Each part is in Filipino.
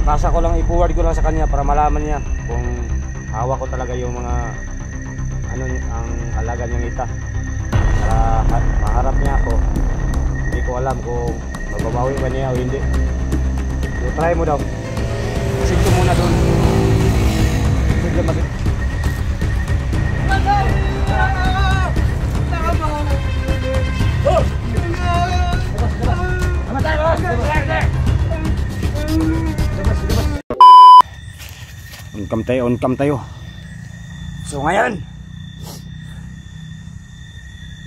Basta ko lang i-forward ko lang sa kanya para malaman niya kung hawak ko talaga yung mga ano ang alaga niyang ita. Para maharap niya ako. Hindi ko alam kung mababawi ba niya o hindi. So try mo daw. Message ko muna doon. Sige mag on cam tayo. So ngayon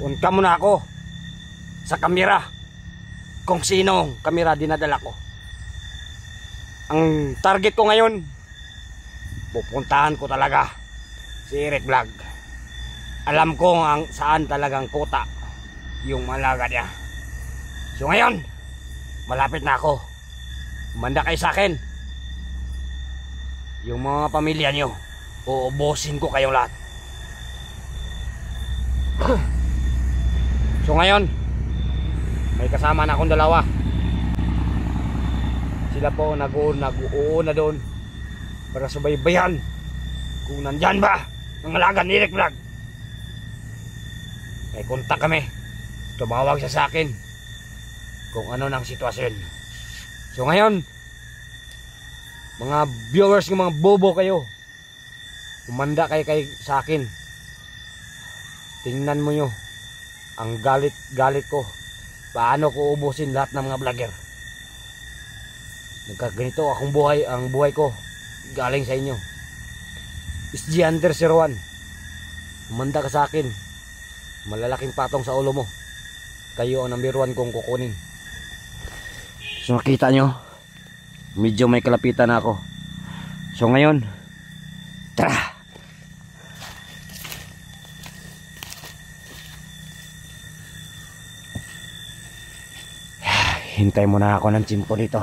on cam muna ako sa kamera kung sinong kamera dinadala ko. Ang target ko ngayon, pupuntahan ko talaga si Eric Vlog. Alam ko ang saan talagang kuta yung malaga niya. So ngayon malapit na ako. Manda kayo sa akin. Yung mga pamilya nyo, uubusin ko kayong lahat. So ngayon, may kasama na akong dalawa. Sila po nag-uuna doon para subaybayan kung nandyan ba ang alaga ni Eric Vlog. May kontak kami. Tumawag siya sa akin kung ano nang sitwasyon. So ngayon, mga viewers ng mga bobo kayo, umanda kayo sa akin. Tingnan mo nyo ang galit ko. Paano ko ubusin lahat ng mga vlogger. Nagkaganito akong buhay. Ang buhay ko galing sa inyo. SG Under 01, umanda ka sa akin. Malalaking patong sa ulo mo. Kayo ang number 1 kong kukunin. So nakita nyo, medyo may kalapitan na ako. So ngayon, tara. Hintay muna ako ng tsimpo dito.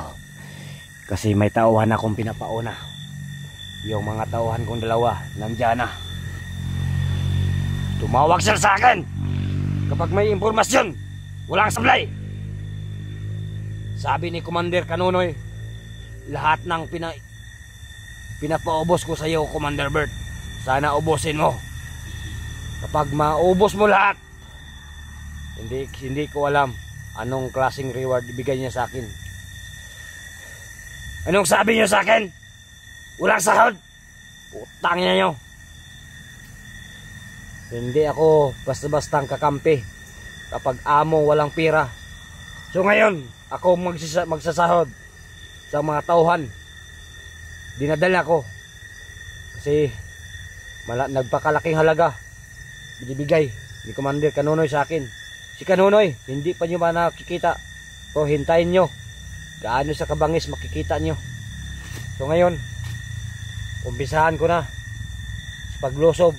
Kasi may tauhan akong pinapauna. Yung mga tauhan kong dalawa nandiyan na. Tumawag sila sa akin kapag may impormasyon. Walang sablay. Sabi ni Commander Kanunoy, lahat ng pinapaubos ko sa iyo, Commander Bert, sana ubusin mo. Kapag maubos mo lahat, hindi ko alam anong klaseng reward ibigay niya sa akin. Anong sabi niyo sa akin? Walang sahod. Putang niya nyo. Hindi ako basta-bastang kakampi kapag amo walang pira. So ngayon, ako magsasahod sa mga tauhan. Dinadala ko kasi nagpakalaking halaga binibigay ni Commander Kanunoy sa akin. Si Kanunoy, hindi pa nyo ba nakikita? So hintayin nyo gaano sa kabangis makikita nyo. So ngayon, umpisahan ko na sa paglusob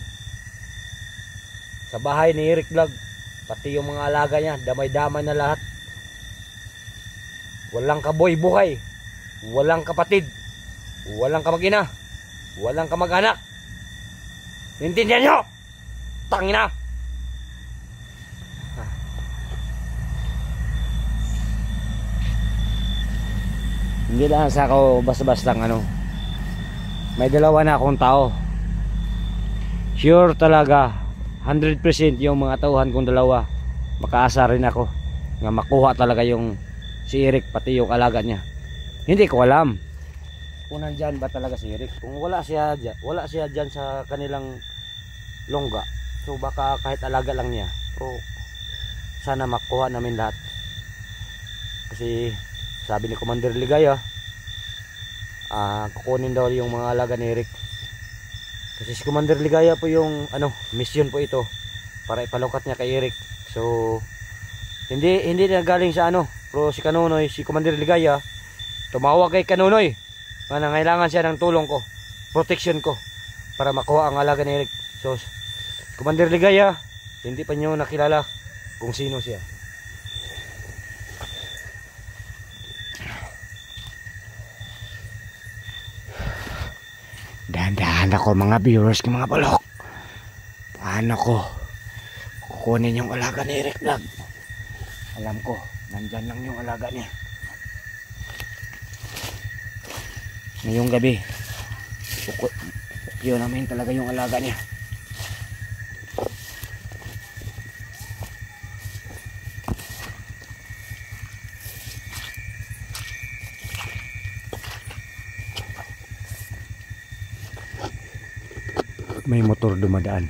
sa bahay ni Eric Vlog. Pati yung mga alaga niya, damay-damay na lahat. Walang kaboy buhay, walang kapatid, walang kamag-ina, walang kamag-anak. Intindihan nyo? Tangina. Hindi lang sa ako basta-basta lang may dalawa na akong tao. Sure talaga 100% yung mga tauhan kong dalawa, makaasa rin ako nga makuha talaga yung si Eric pati yung alaga niya. Hindi ko alam kung nandyan ba talaga si Eric. Kung wala siya dyan sa kanilang longga, so baka kahit alaga lang niya. So sana makuha namin lahat. Kasi sabi ni Commander Ligaya, kukunin daw yung mga alaga ni Eric. Kasi si Commander Ligaya po yung mission po ito para ipalukat niya kay Eric. So hindi na galing sa pero si Kanunoy, si Commander Ligaya tumawag kay Kanunoy na nangailangan siya ng tulong ko, protection ko para makuha ang alaga ni Eric. So Commander Ligaya, hindi pa niyo nakilala kung sino siya. Dahan-dahan ako mga viewers ko, mga balok. Paano ko kukunin yung alaga ni Eric Vlog? Alam ko nandyan lang yung alaga niya. ngayong gabi. Yun namin talaga yung alaga niya. May motor dumadaan.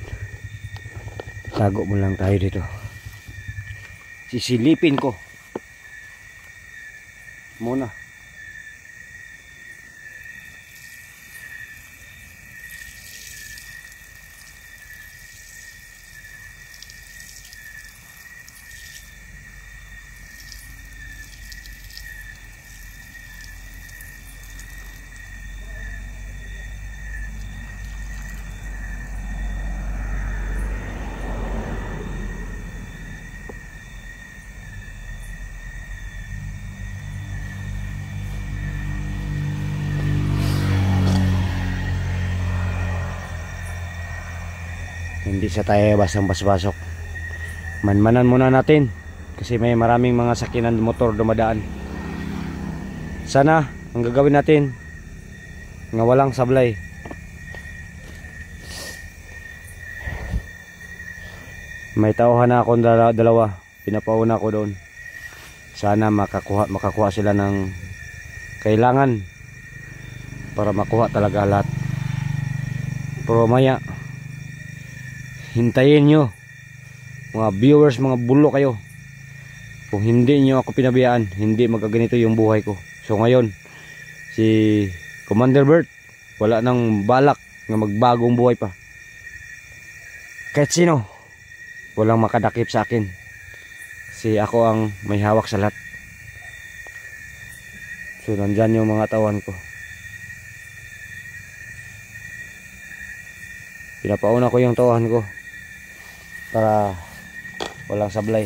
Tago mo lang tayo dito. Sisilipin ko muna. Hindi sa tayo basang basbasok. Manmanan muna natin kasi may maraming mga sakinan motor dumadaan. Sana ang gagawin natin nga walang sablay. May tauhan na akong dalawa. Pinapauna ko doon. Sana makakuha sila ng kailangan para makuha talaga lahat. Pero maya hintayin nyo mga viewers, mga bulo kayo. Kung hindi nyo ako pinabayaan, hindi magaganito yung buhay ko. So ngayon si Commander Bert wala nang balak na magbagong buhay pa. Kahit sino walang makadakip sa akin kasi ako ang may hawak sa lahat. So nandyan yung mga tawan ko. Pinapauna ko yung tawan ko para walang sablay.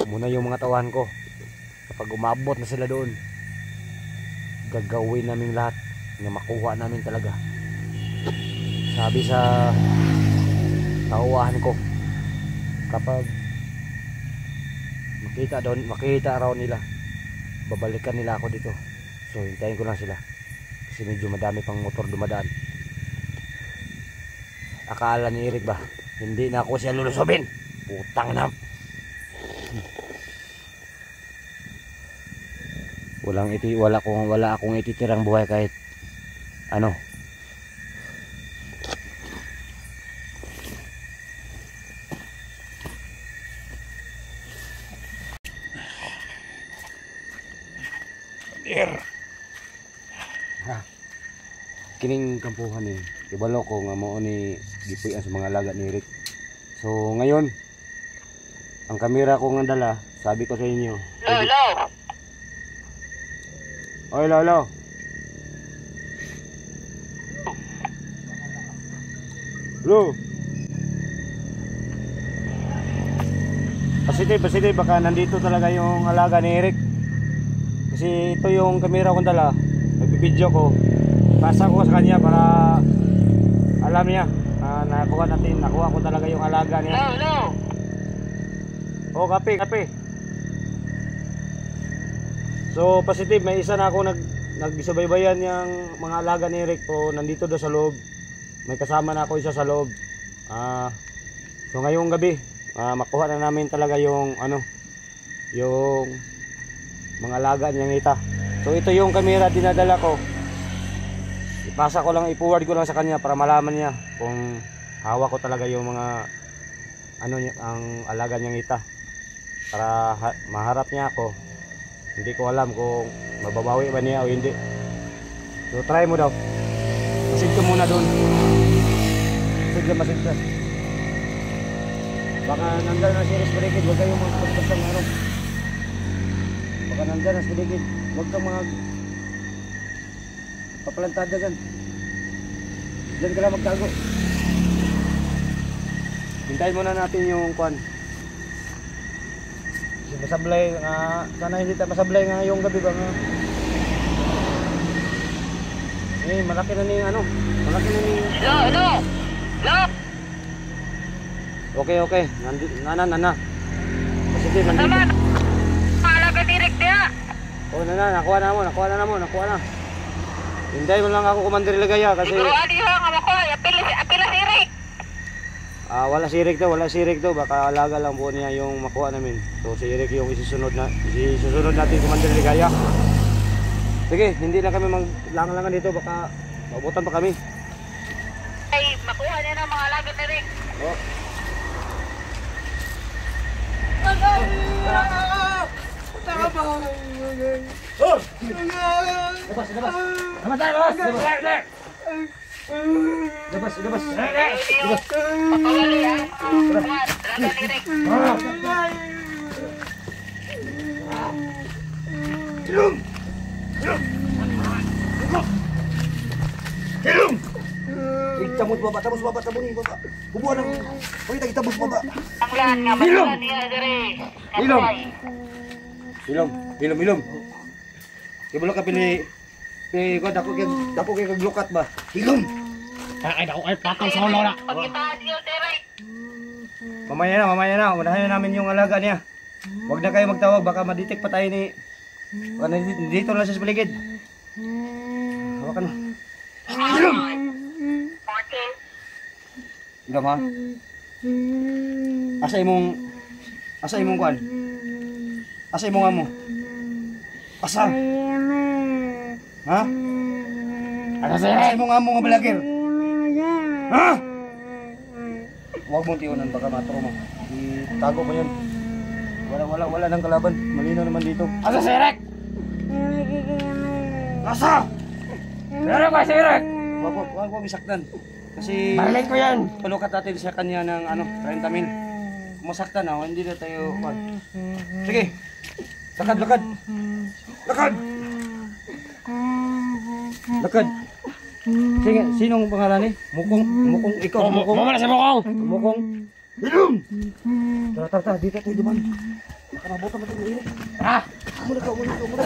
Muna yung mga tawan ko. Kapag umabot na sila doon, gagawin namin lahat na makuha namin talaga. Sabi sa tauhan ko, kapag makita raw nila, babalikan nila ako dito. So hintayin ko lang sila kasi medyo madami pang motor dumadaan. Akala ni Eric ba hindi na ako siya lulusobin? Putang na. Wala akong ititirang buhay kahit ano. Kining kampuhan ni ibalo ko nga mao ni gipuy-an sa mga alaga ni Eric. So ngayon ang kamera ko nga dala, sabi ko sa inyo. Hello. Oy, lolo. Hello. Positive baka nandito talaga yung alaga ni Eric. Kasi ito yung kamera kong dala, nagbibideo ko. Pasa ko sa kanya para alam niya nakuha ko talaga yung alaga niya. Hello. Oh, kape. So positive, may isa na ako nagsubaybayan yung mga alaga ni Eric po, nandito do sa loob. May kasama na ako isa sa loob. So ngayong gabi, makuha na namin talaga yung yung mga alaga niyang ita. So ito yung kamera dinadala ko. I-forward ko lang sa kanya para malaman niya kung hawak ko talaga yung mga ang alaga niyang ita. Para maharap niya ako. Hindi ko alam kung mababawi ba niya o hindi. So try mo daw. Masid ka muna doon. Masid ka. Baka nandyan na si Resperekid, huwag kayong magpagpagpag ng Baka nandyan na si Resperekid, huwag kang mga papalantada dyan. Diyan ka lang magtago. Hintayin muna natin yung kwan. Masablay nga, sana hindi tayo masablay nga yung gabi ba nga. Malaki na ni malaki na ni. Hello. Okay. Nana. Kasi nandito. Tama. Alaga direct dia. Oh, nakuha na. Hinday mo lang ako, Commander Ligaya, kasi Siguro ani ha nga ako, apila direct. wala si Rick to, baka alaga lang po niya yung makuha namin. So si Rick yung isusunod natin, Commander Ligaya. Sige, hindi na kami maglangan-langan dito, baka mabutan pa kami. Ay, makuha niya ng mga alaga direct. Oh. Labas. Pakawali ha. Alaga direct. Hilom! Itabos baba. Bubuan ng... Uy, itabos baba. Ang lan nga matulan niya direct. Hilom. Kibulok ka pili ko dako kay kaglukat ba. Hilom. Ay, ako ay patong sa ulo na. Pagitaan niyo direct. Mamaya na. Unahin na namin yung alaga niya. Huwag na kayo magtawag, baka madetect pa tayo ni... Dito lang siya sa paligid. Hawakan mo. Hilom! Hilom ha? Asa imong kuan? Asa imong amo? Asa? Ha? Asa imong amo nga balagir? Ha? Huwag mong tiunan, baka matro mo. Itago mo yun. Wala nang kalaban. Malinaw naman dito. Asa si Rick? Asa? Meron ba si Rick? Huwag isaktan. Kasi... Balik ko yan. Palukat natin sa kanya ng 30 mil. Masaktan na, hindi na tayo... Sige. Lakad. Sige, sinong pangalan ni? Mukong, ikaw, Mukong. Mama na si Mukong. Mukong. Hilom! Tara, dito tayo duman. Baka mabuta mo tayo. Ah! Muna.